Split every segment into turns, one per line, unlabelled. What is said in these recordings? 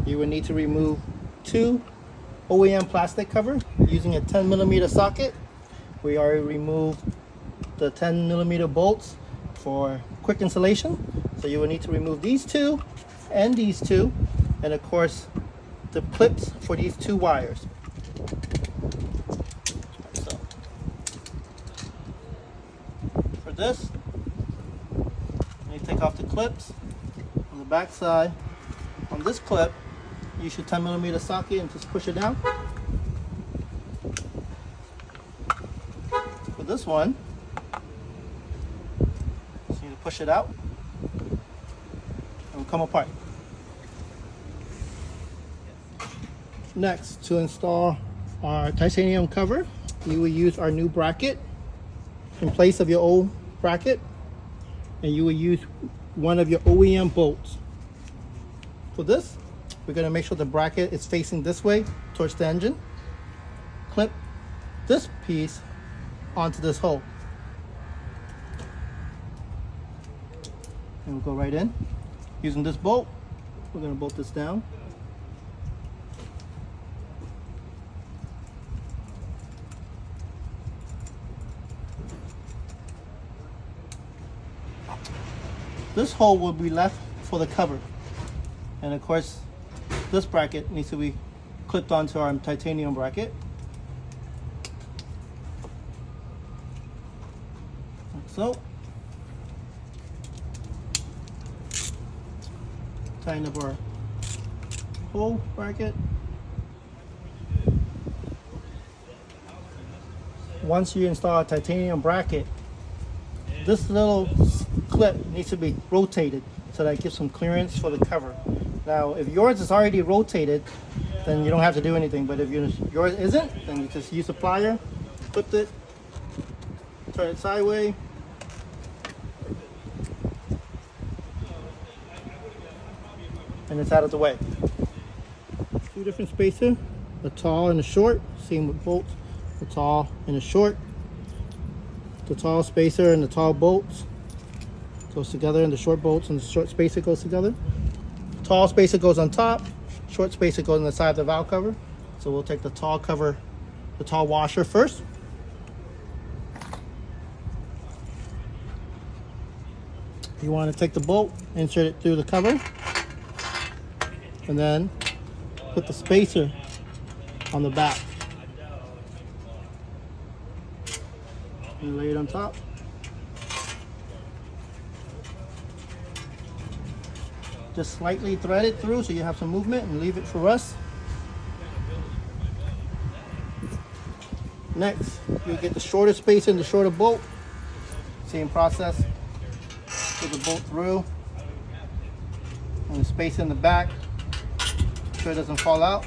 you will need to remove 2 OEM plastic cover using a 10mm socket. We already removed the 10mm bolts for quick installation. So you will need to remove these 2 and these 2, and of course the clips for these 2 wires. So for this, you take off the clips on the back side. On this clip, use your 10mm socket and just push it down. For this one, just need to push it out and it will come apart. Next, to install our titanium cover, you will use our new bracket in place of your old bracket, and you will use one of your OEM bolts. For this, we're going to make sure the bracket is facing this way towards the engine. Clip this piece onto this hole, and we'll go right in. Using this bolt, we're going to bolt this down. This hole will be left for the cover, and of course this bracket needs to be clipped onto our titanium bracket. Like so. Tighten up our hole bracket. Once you install a titanium bracket, this little clip needs to be rotated so that it gives some clearance for the cover. Now, if yours is already rotated, then you don't have to do anything. But if yours isn't, then you just use a plier, clip it, turn it sideways, and it's out of the way. 2 different spacers, the tall and the short. Same with bolts, the tall and the short. The tall spacer and the tall bolts goes together, and the short bolts and the short spacer goes together. Tall spacer goes on top, short spacer goes on the side of the valve cover. So we'll take the tall cover, the tall washer first. You want to take the bolt, insert it through the cover, and then put the spacer on the back and lay it on top. Just slightly thread it through so you have some movement, and leave it for rust. Next, you'll get the shorter spacer and the shorter bolt. Same process. Put the bolt through and the spacer in the back, so it doesn't fall out,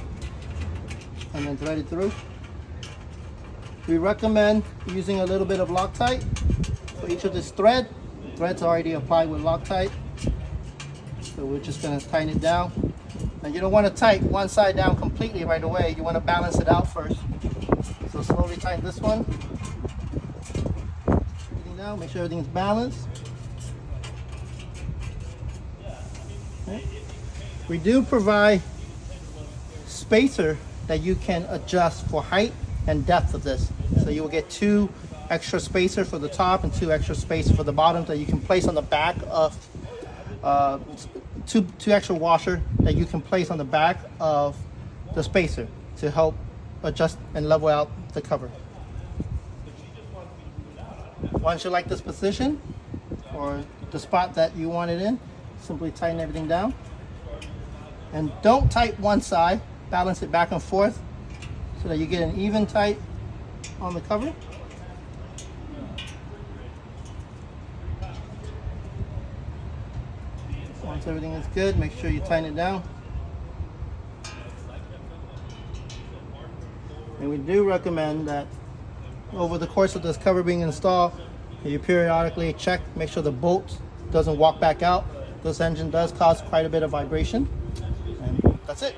and then thread it through. We recommend using a little bit of Loctite for each of this thread. The thread's already applied with Loctite, so we're just going to tighten it down. And you don't want to tighten one side down completely right away. You want to balance it out first. So slowly tighten this one. Now, make sure everything's balanced. Okay. We do provide spacer that you can adjust for height and depth of this. So you will get 2 extra spacer for the top and 2 extra spacer for the bottom that you can place on the back of two extra washer that you can place on the back of the spacer to help adjust and level out the cover. Once you like this position or the spot that you want it in, simply tighten everything down. And don't tighten one side, balance it back and forth so that you get an even tight on the cover. Once everything is good, make sure you tighten it down. And we do recommend that over the course of this cover being installed, you periodically check, make sure the bolt doesn't walk back out. This engine does cause quite a bit of vibration. And that's it.